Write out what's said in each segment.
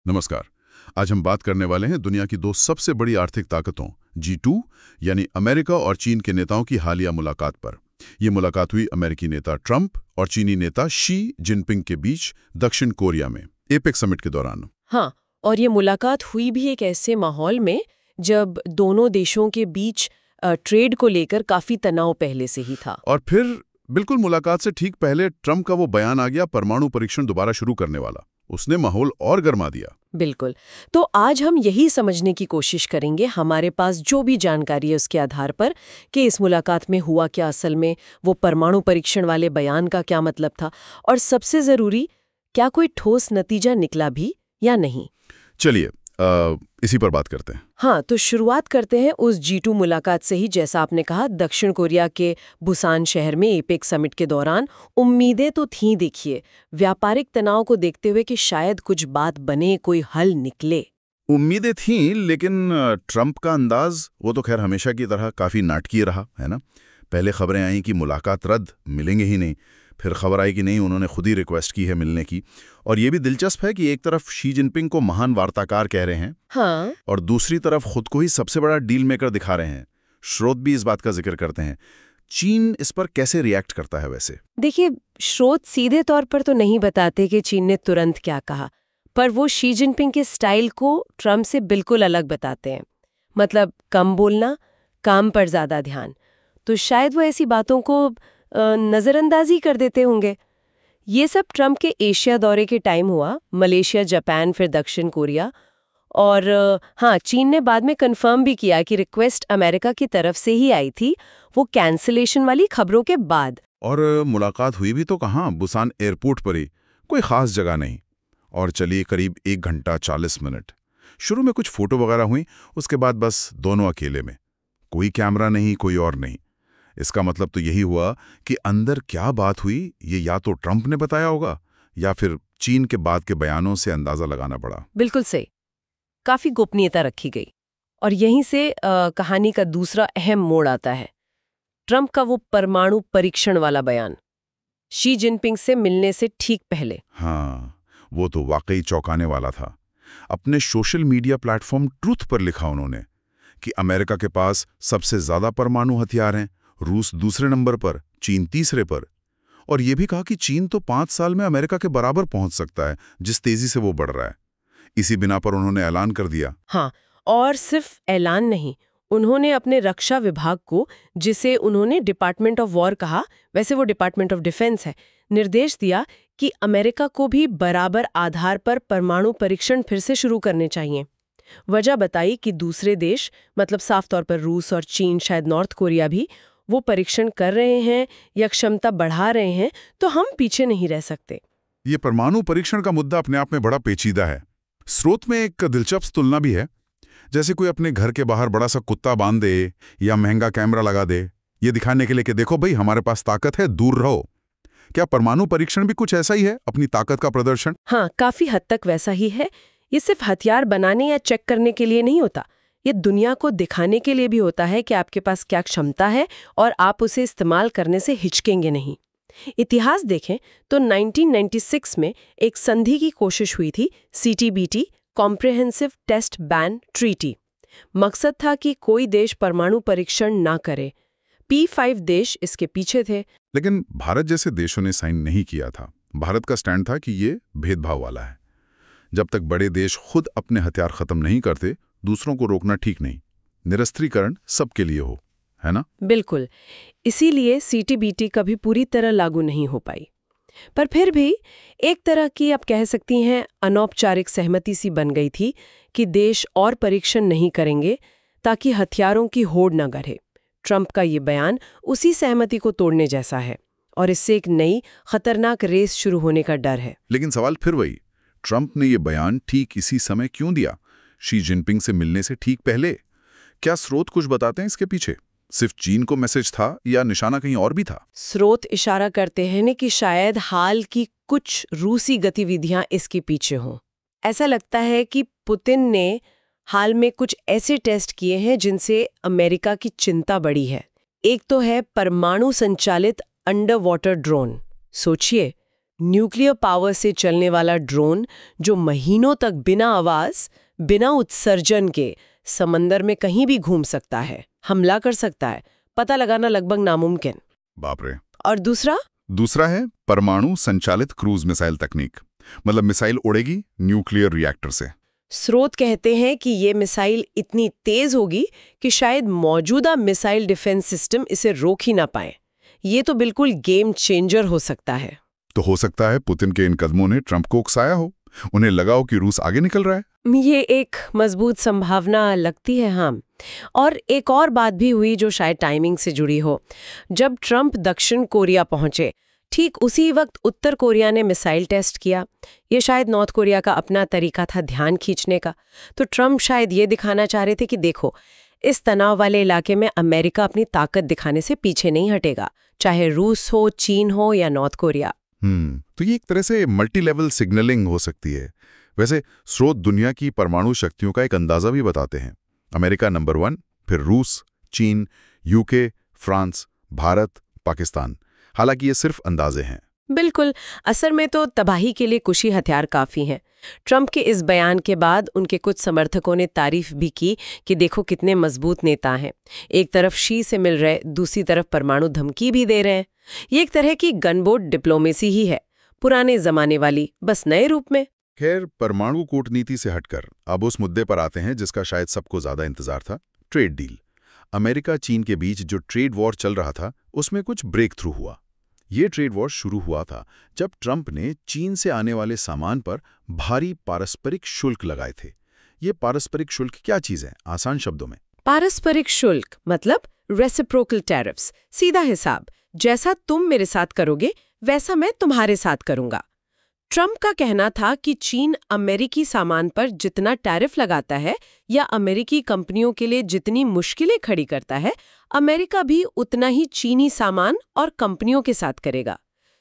नमस्कार। आज हम बात करने वाले हैं दुनिया की दो सबसे बड़ी आर्थिक ताकतों G2 यानी अमेरिका और चीन के नेताओं की हालिया मुलाकात पर। ये मुलाकात हुई अमेरिकी नेता ट्रंप और चीनी नेता शी जिनपिंग के बीच दक्षिण कोरिया में एपेक समिट के दौरान। हाँ, और ये मुलाकात हुई भी एक ऐसे माहौल में जब दोनों देशों के बीच ट्रेड को लेकर काफी तनाव पहले से ही था। और फिर बिल्कुल मुलाकात से ठीक पहले ट्रंप का वो बयान आ गया, परमाणु परीक्षण दोबारा शुरू करने वाला। उसने माहौल और गर्मा दिया। बिल्कुल। तो आज हम यही समझने की कोशिश करेंगे, हमारे पास जो भी जानकारी है उसके आधार पर, कि इस मुलाकात में हुआ क्या, असल में वो परमाणु परीक्षण वाले बयान का क्या मतलब था, और सबसे जरूरी, क्या कोई ठोस नतीजा निकला भी या नहीं। चलिए इसी पर बात करते हैं। हाँ, तो शुरुआत करते हैं उस G2 मुलाकात से ही। जैसा आपने कहा, दक्षिण कोरिया के बुसान शहर में एपेक समिट के दौरान उम्मीदें तो थीं, देखिए, व्यापारिक तनाव को देखते हुए कि शायद कुछ बात बने, कोई हल निकले। उम्मीदें थीं, लेकिन ट्रंप का अंदाज वो तो खैर हमेशा की तरह काफ़ी नाटकीय रहा, है ना। पहले खबरें आई कि मुलाकात रद्द, मिलेंगे ही नहीं। फिर खबर आई कि नहीं, उन्होंने खुद ही रिक्वेस्ट की है मिलने की। और ये भी दिलचस्प है कि एक तरफ शी जिनपिंग को महान वार्ताकार कह रहे हैं, हाँ, और दूसरी तरफ खुद को ही सबसे बड़ा डील मेकर दिखा रहे हैं। स्रोत भी इस बात का जिक्र करते हैं। चीन इस पर कैसे रिएक्ट करता है वैसे? देखिए, स्रोत सीधे तौर पर तो नहीं बताते कि चीन ने तुरंत क्या कहा, पर वो शी जिनपिंग के स्टाइल को ट्रंप से बिल्कुल अलग बताते हैं। मतलब कम बोलना, काम पर ज्यादा ध्यान। तो शायद वो ऐसी बातों को नजरअंदाजी कर देते होंगे। ये सब ट्रंप के एशिया दौरे के टाइम हुआ, मलेशिया, जापान, फिर दक्षिण कोरिया। और हाँ, चीन ने बाद में कंफर्म भी किया कि रिक्वेस्ट अमेरिका की तरफ से ही आई थी, वो कैंसिलेशन वाली खबरों के बाद। और मुलाकात हुई भी तो कहाँ, बुसान एयरपोर्ट पर ही, कोई खास जगह नहीं। और चलिए करीब 1 घंटा 40 मिनट। शुरू में कुछ फोटो वगैरह हुई, उसके बाद बस दोनों अकेले में, कोई कैमरा नहीं, कोई और नहीं। इसका मतलब तो यही हुआ कि अंदर क्या बात हुई ये या तो ट्रंप ने बताया होगा, या फिर चीन के बाद के बयानों से अंदाजा लगाना पड़ा। बिल्कुल सही, काफी गोपनीयता रखी गई। और यहीं से कहानी का दूसरा अहम मोड़ आता है, ट्रंप का वो परमाणु परीक्षण वाला बयान शी जिनपिंग से मिलने से ठीक पहले। हाँ, वो तो वाकई चौंकाने वाला था। अपने सोशल मीडिया प्लेटफॉर्म ट्रूथ पर लिखा उन्होंने कि अमेरिका के पास सबसे ज्यादा परमाणु हथियार हैं, रूस दूसरे नंबर पर, चीन तीसरे पर। और ये भी कहा कि चीन तो 5 साल में अमेरिका के बराबर पहुंच सकता है, जिस तेजी से वो बढ़ रहा है। इसी बिना पर उन्होंने ऐलान कर दिया। हाँ, और सिर्फ ऐलान नहीं, उन्होंने अपने रक्षा विभाग को, जिसे उन्होंने डिपार्टमेंट ऑफ वॉर कहा, वैसे वो डिपार्टमेंट ऑफ डिफेंस है, निर्देश दिया कि अमेरिका को भी बराबर आधार पर परमाणु परीक्षण फिर से शुरू करने चाहिए। वजह बताई कि दूसरे देश, मतलब साफ तौर पर रूस और चीन, शायद नॉर्थ कोरिया भी, वो परीक्षण कर रहे हैं या क्षमता बढ़ा रहे हैं, तो हम पीछे नहीं रह सकते। ये परमाणु परीक्षण का मुद्दा अपने आप में बड़ा पेचीदा है। स्रोत में एक दिलचस्प तुलना भी है, जैसे कोई अपने घर के बाहर बड़ा सा कुत्ता बांध दे या महंगा कैमरा लगा दे, ये दिखाने के लिए कि देखो भाई, हमारे पास ताकत है, दूर रहो। क्या परमाणु परीक्षण भी कुछ ऐसा ही है, अपनी ताकत का प्रदर्शन? हाँ, काफी हद तक वैसा ही है। ये सिर्फ हथियार बनाने या चेक करने के लिए नहीं होता, ये दुनिया को दिखाने के लिए भी होता है कि आपके पास क्या क्षमता है और आप उसे इस्तेमाल करने से हिचकेंगे नहीं। इतिहास देखें तो 1996 में एक संधि की कोशिश हुई थी, CTBT, comprehensive test ban treaty. मकसद था कि कोई देश परमाणु परीक्षण ना करे। P5 देश इसके पीछे थे। लेकिन भारत जैसे देशों ने साइन नहीं किया था। भारत का स्टैंड था कि ये भेदभाव वाला है। जब तक बड़े देश खुद अपने हथियार खत्म नहीं करते, दूसरों को रोकना ठीक नहीं। निरस्त्रीकरण सबके लिए हो, है ना? बिल्कुल, इसीलिए CTBT कभी पूरी तरह लागू नहीं हो पाई। पर फिर भी एक तरह की, आप कह सकती हैं, अनौपचारिक सहमति सी बन गई थी कि देश और परीक्षण नहीं करेंगे ताकि हथियारों की होड़ न बढ़े। ट्रंप का ये बयान उसी सहमति को तोड़ने जैसा है, और इससे एक नई खतरनाक रेस शुरू होने का डर है। लेकिन सवाल फिर वही, ट्रंप ने ये बयान ठीक इसी समय क्यों दिया, शी जिनपिंग से मिलने से ठीक पहले? क्या स्रोत कुछ बताते हैं इसके पीछे? सिर्फ चीन को मैसेज था या निशाना कहीं और भी था? स्रोत इशारा करते हैं कि शायद हाल की कुछ रूसी गतिविधियां इसके पीछे हों। ऐसा लगता है कि पुतिन ने हाल में कुछ ऐसे टेस्ट किए हैं जिनसे अमेरिका की चिंता बढ़ी है। एक तो है परमाणु संचालित अंडर वाटर ड्रोन। सोचिए, न्यूक्लियर पावर से चलने वाला ड्रोन जो महीनों तक बिना आवाज, बिना उत्सर्जन के समंदर में कहीं भी घूम सकता है, हमला कर सकता है, पता लगाना लगभग नामुमकिन। बाप रे। और दूसरा है परमाणु संचालित क्रूज मिसाइल तकनीक। मतलब मिसाइल उड़ेगी न्यूक्लियर रिएक्टर से। स्रोत कहते हैं कि ये मिसाइल इतनी तेज होगी कि शायद मौजूदा मिसाइल डिफेंस सिस्टम इसे रोक ही ना पाए। ये तो बिल्कुल गेम चेंजर हो सकता है। तो हो सकता है पुतिन के इन कदमों ने ट्रंप को उकसाया हो, उन्हें लगा हो कि रूस आगे निकल रहा है। ये एक मजबूत संभावना लगती है, हाँ। और एक और बात भी हुई जो शायद टाइमिंग से जुड़ी हो। जब ट्रंप दक्षिण कोरिया पहुंचे, ठीक उसी वक्त उत्तर कोरिया ने मिसाइल टेस्ट किया। ये शायद नॉर्थ कोरिया का अपना तरीका था ध्यान खींचने का। तो ट्रंप शायद ये दिखाना चाह रहे थे कि देखो, इस तनाव वाले इलाके में अमेरिका अपनी ताकत दिखाने से पीछे नहीं हटेगा, चाहे रूस हो, चीन हो या नॉर्थ कोरिया। तो ये एक तरह से मल्टी लेवल सिग्नलिंग हो सकती है। वैसे स्रोत दुनिया की परमाणु शक्तियों का एक अंदाजा भी बताते हैं। अमेरिका नंबर 1, फिर रूस, चीन, यूके, फ्रांस, भारत, पाकिस्तान। हालांकि ये सिर्फ अंदाजे हैं। बिल्कुल, असल में तो तबाही के लिए कुछ ही हथियार काफी हैं। ट्रंप के इस बयान के बाद उनके कुछ समर्थकों ने तारीफ भी की कि देखो कितने मजबूत नेता हैं। एक तरफ शी से मिल रहे, दूसरी तरफ परमाणु धमकी भी दे रहे हैं। ये एक तरह की गनबोट डिप्लोमेसी ही है, पुराने जमाने वाली, बस नए रूप में। खैर, परमाणु कूटनीति से हटकर अब उस मुद्दे पर आते हैं जिसका शायद सबको ज्यादा इंतजार था, ट्रेड डील। अमेरिका चीन के बीच जो ट्रेड वॉर चल रहा था, उसमें कुछ ब्रेक थ्रू हुआ। ये ट्रेड वॉर शुरू हुआ था जब ट्रंप ने चीन से आने वाले सामान पर भारी पारस्परिक शुल्क लगाए थे। ये पारस्परिक शुल्क क्या चीज है, आसान शब्दों में? पारस्परिक शुल्क मतलब रेसिप्रोकल टैरिफ्स, सीधा हिसाब। जैसा तुम मेरे साथ करोगे वैसा मैं तुम्हारे साथ करूंगा। ट्रंप का कहना था कि चीन अमेरिकी सामान पर जितना टैरिफ लगाता है या अमेरिकी कंपनियों के लिए जितनी मुश्किलें खड़ी करता है, अमेरिका भी उतना ही चीनी सामान और कंपनियों के साथ करेगा।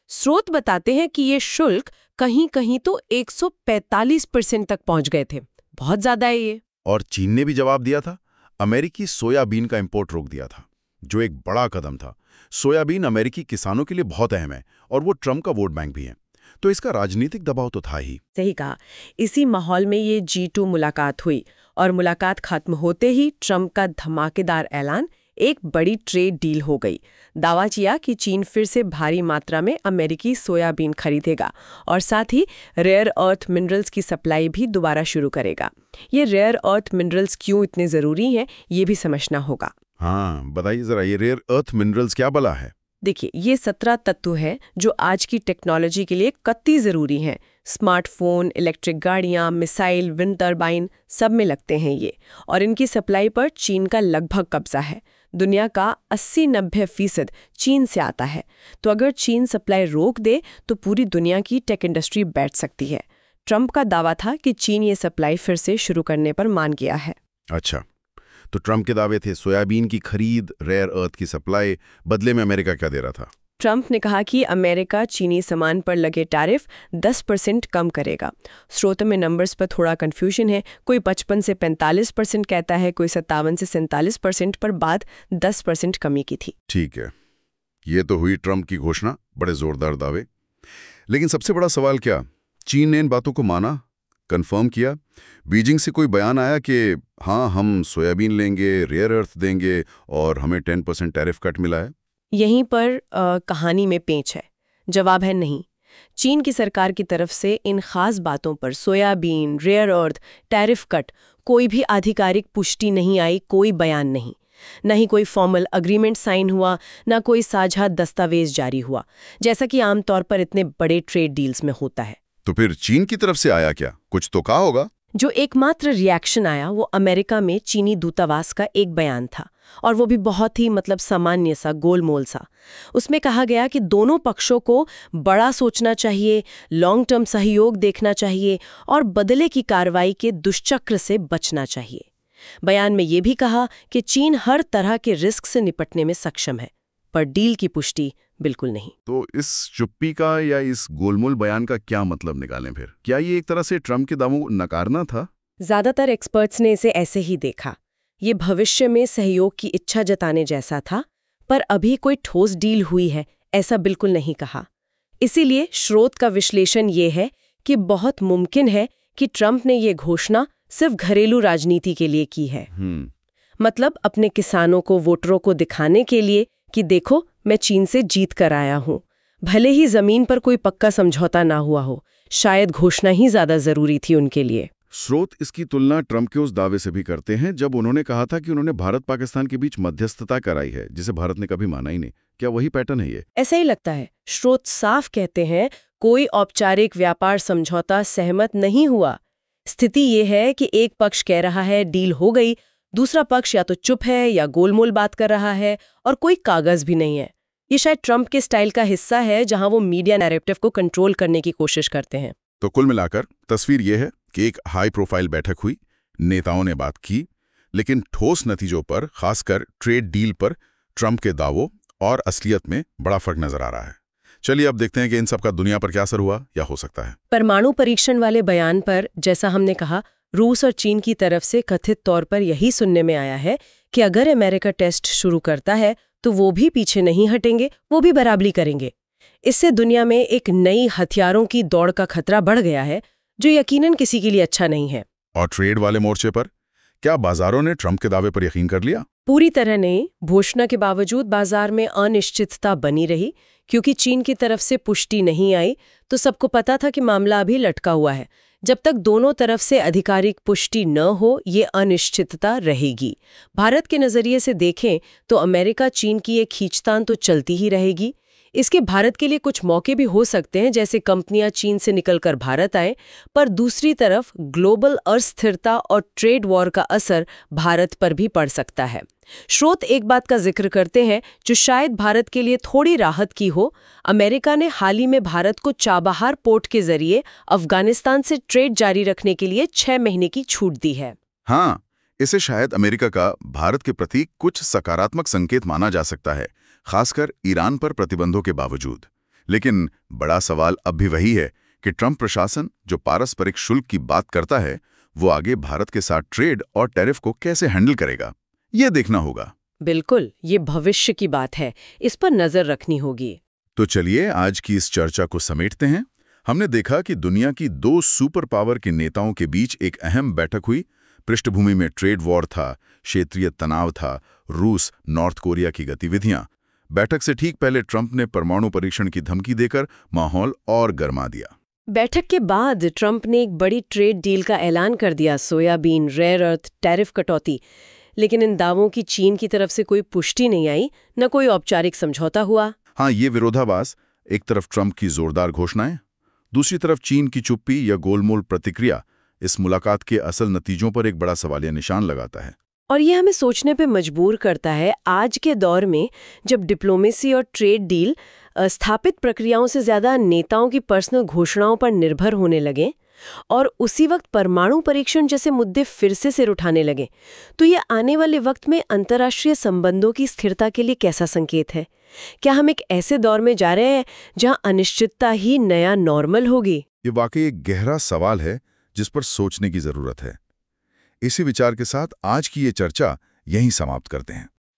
स्रोत बताते हैं कि ये शुल्क कहीं-कहीं तो 145% तक पहुंच गए थे। बहुत ज्यादा है ये। और चीन ने भी जवाब दिया था। अमेरिकी सोयाबीन का इंपोर्ट रोक दिया था, जो एक बड़ा कदम था। सोयाबीन अमेरिकी किसानों के लिए बहुत अहम है और वो ट्रंप का वोट बैंक भी है। तो इसका राजनीतिक दबाव तो था ही। सही कहा। इसी माहौल में ये G2 मुलाकात हुई और मुलाकात खत्म होते ही ट्रंप का धमाकेदार ऐलान, एक बड़ी ट्रेड डील हो गई। दावा किया कि चीन फिर से भारी मात्रा में अमेरिकी सोयाबीन खरीदेगा और साथ ही रेयर अर्थ मिनरल्स की सप्लाई भी दोबारा शुरू करेगा। ये रेयर अर्थ मिनरल्स क्यों इतने जरूरी हैं, ये भी समझना होगा। हाँ, बताइए जरा, ये रेयर अर्थ मिनरल्स क्या भला है? देखिए, ये 17 तत्व हैं जो आज की टेक्नोलॉजी के लिए कतई ज़रूरी हैं। स्मार्टफोन, इलेक्ट्रिक गाड़ियाँ, मिसाइल, विंड टर्बाइन, सब में लगते हैं ये। और इनकी सप्लाई पर चीन का लगभग कब्जा है। दुनिया का 80-90% चीन से आता है। तो अगर चीन सप्लाई रोक दे तो पूरी दुनिया की टेक इंडस्ट्री बैठ सकती है। ट्रंप का दावा था कि चीन ये सप्लाई फिर से शुरू करने पर मान गया है। अच्छा, तो ट्रंप के दावे थे सोयाबीन की खरीद, रेयर अर्थ की सप्लाई, बदले में अमेरिका क्या दे रहा था? ट्रंप ने कहा कि अमेरिका चीनी सामान पर लगे टैरिफ 10% कम करेगा। स्रोतों में नंबर्स पर थोड़ा कंफ्यूजन है। कोई 55 से 45% कहता है, कोई 57 से 47%, पर बात 10% कमी की थी। ठीक है, ये तो हुई ट्रंप की घोषणा, बड़े जोरदार दावे। लेकिन सबसे बड़ा सवाल क्या, चीन ने इन बातों को माना, कंफर्म किया? बीजिंग से कोई बयान आया कि हाँ, हम सोयाबीन लेंगे, रेयर अर्थ देंगे और हमें 10% टैरिफ कट मिला है? यहीं पर कहानी में पेंच है। जवाब है नहीं। चीन की सरकार की तरफ से इन खास बातों पर, soybean, rare earth, tariff cut, कोई भी आधिकारिक पुष्टि नहीं आई, कोई बयान नहीं। न ही कोई फॉर्मल अग्रीमेंट साइन हुआ, न कोई साझा दस्तावेज जारी हुआ, जैसा कि आमतौर पर इतने बड़े ट्रेड डील्स में होता है। तो फिर चीन की तरफ से आया क्या? कुछ तो कहा होगा। जो एकमात्र रिएक्शन आया वो अमेरिका में चीनी दूतावास का एक बयान था, और वो भी बहुत ही सामान्य सा, गोलमोल सा। उसमें कहा गया कि दोनों पक्षों को बड़ा सोचना चाहिए, लॉन्ग टर्म सहयोग देखना चाहिए और बदले की कार्रवाई के दुष्चक्र से बचना चाहिए। बयान में ये भी कहा कि चीन हर तरह के रिस्क से निपटने में सक्षम है, पर डील की पुष्टि बिल्कुल नहीं। तो इस चुप्पी का या इस गोलमोल बयान का क्या मतलब निकालें फिर? क्या ये एक तरह से ट्रंप के दावों को नकारना था? ज्यादातर एक्सपर्ट्स ने इसे ऐसे ही देखा। ये भविष्य में सहयोग की इच्छा जताने जैसा था, पर अभी कोई ठोस डील हुई है ऐसा बिल्कुल नहीं कहा। इसीलिए स्रोत का विश्लेषण ये है कि बहुत मुमकिन है कि ट्रंप ने ये घोषणा सिर्फ घरेलू राजनीति के लिए की है। मतलब अपने किसानों को, वोटरों को दिखाने के लिए कि देखो मैं चीन से जीत कर आया हूं। भले ही जमीन पर कोई पक्का समझौता ना हुआ हो, शायद घोषणा ही ज्यादा जरूरी थी उनके लिए। स्रोत इसकी तुलना ट्रंप के उस दावे से भी करते हैं जब उन्होंने कहा था कि उन्होंने भारत पाकिस्तान के बीच मध्यस्थता कराई है, जिसे भारत ने कभी माना ही नहीं। क्या वही पैटर्न है ये? ऐसा ही लगता है। स्रोत साफ कहते हैं कोई औपचारिक व्यापार समझौता सहमत नहीं हुआ। स्थिति ये है कि एक पक्ष कह रहा है डील हो गई, दूसरा पक्ष या तो चुप है या गोलमोल बात कर रहा है, और कोई कागज भी नहीं है। ये शायद ट्रंप के स्टाइल का हिस्सा है, जहां वो मीडिया नैरेटिव को कंट्रोल करने की कोशिश करते हैं। तो कुल मिलाकर तस्वीर ये है कि एक हाई प्रोफाइल बैठक हुई, नेताओं ने बात की, लेकिन ठोस नतीजों पर, खासकर ट्रेड डील पर ट्रंप के दावों और असलियत में बड़ा फर्क नजर आ रहा है। चलिए अब देखते हैं कि इन सब का दुनिया पर क्या असर हुआ या हो सकता है। परमाणु परीक्षण वाले बयान पर, जैसा हमने कहा, रूस और चीन की तरफ से कथित तौर पर यही सुनने में आया है कि अगर अमेरिका टेस्ट शुरू करता है तो वो भी पीछे नहीं हटेंगे, वो भी बराबरी करेंगे। इससे दुनिया में एक नई हथियारों की दौड़ का खतरा बढ़ गया है, जो यकीनन किसी के लिए अच्छा नहीं है। और ट्रेड वाले मोर्चे पर क्या बाजारों ने ट्रंप के दावे पर यकीन कर लिया? पूरी तरह नहीं। घोषणा के बावजूद बाजार में अनिश्चितता बनी रही, क्योंकि चीन की तरफ से पुष्टि नहीं आई, तो सबको पता था कि मामला अभी लटका हुआ है। जब तक दोनों तरफ से आधिकारिक पुष्टि न हो, ये अनिश्चितता रहेगी। भारत के नजरिए से देखें तो अमेरिका चीन की ये खींचतान तो चलती ही रहेगी। इसके भारत के लिए कुछ मौके भी हो सकते हैं, जैसे कंपनियां चीन से निकलकर भारत आएं, पर दूसरी तरफ ग्लोबल अस्थिरता और ट्रेड वॉर का असर भारत पर भी पड़ सकता है। स्रोत एक बात का जिक्र करते हैं जो शायद भारत के लिए थोड़ी राहत की हो। अमेरिका ने हाल ही में भारत को चाबहार पोर्ट के जरिए अफगानिस्तान से ट्रेड जारी रखने के लिए 6 महीने की छूट दी है। हाँ, इसे शायद अमेरिका का भारत के प्रति कुछ सकारात्मक संकेत माना जा सकता है, खासकर ईरान पर प्रतिबंधों के बावजूद। लेकिन बड़ा सवाल अब भी वही है कि ट्रंप प्रशासन जो पारस्परिक शुल्क की बात करता है, वो आगे भारत के साथ ट्रेड और टैरिफ को कैसे हैंडल करेगा, ये देखना होगा। बिल्कुल, ये भविष्य की बात है, इस पर नजर रखनी होगी। तो चलिए आज की इस चर्चा को समेटते हैं। हमने देखा कि दुनिया की 2 सुपर पावर के नेताओं के बीच एक अहम बैठक हुई। पृष्ठभूमि में ट्रेड वॉर था, क्षेत्रीय तनाव था, रूस, नॉर्थ कोरिया की गतिविधियां। बैठक से ठीक पहले ट्रंप ने परमाणु परीक्षण की धमकी देकर माहौल और गर्मा दिया। बैठक के बाद ट्रंप ने एक बड़ी ट्रेड डील का ऐलान कर दिया, सोयाबीन, रेयर अर्थ, टैरिफ कटौती। लेकिन इन दावों की चीन की तरफ से कोई पुष्टि नहीं आई, न कोई औपचारिक समझौता हुआ। हाँ, ये विरोधाभास, एक तरफ ट्रंप की जोरदार घोषणाएं, दूसरी तरफ चीन की चुप्पी या गोलमोल प्रतिक्रिया, इस मुलाकात के असल नतीजों पर एक बड़ा सवालिया निशान लगाता है। और ये हमें सोचने पे मजबूर करता है, आज के दौर में जब डिप्लोमेसी और ट्रेड डील स्थापित प्रक्रियाओं से ज्यादा नेताओं की पर्सनल घोषणाओं पर निर्भर होने लगे और उसी वक्त परमाणु परीक्षण जैसे मुद्दे फिर से सिर उठाने लगे, तो ये आने वाले वक्त में अंतर्राष्ट्रीय संबंधों की स्थिरता के लिए कैसा संकेत है? क्या हम एक ऐसे दौर में जा रहे हैं जहां अनिश्चितता ही नया नॉर्मल होगी? ये वाकई एक गहरा सवाल है जिस पर सोचने की जरूरत है। इसी विचार के साथ आज की ये चर्चा यहीं समाप्त करते हैं।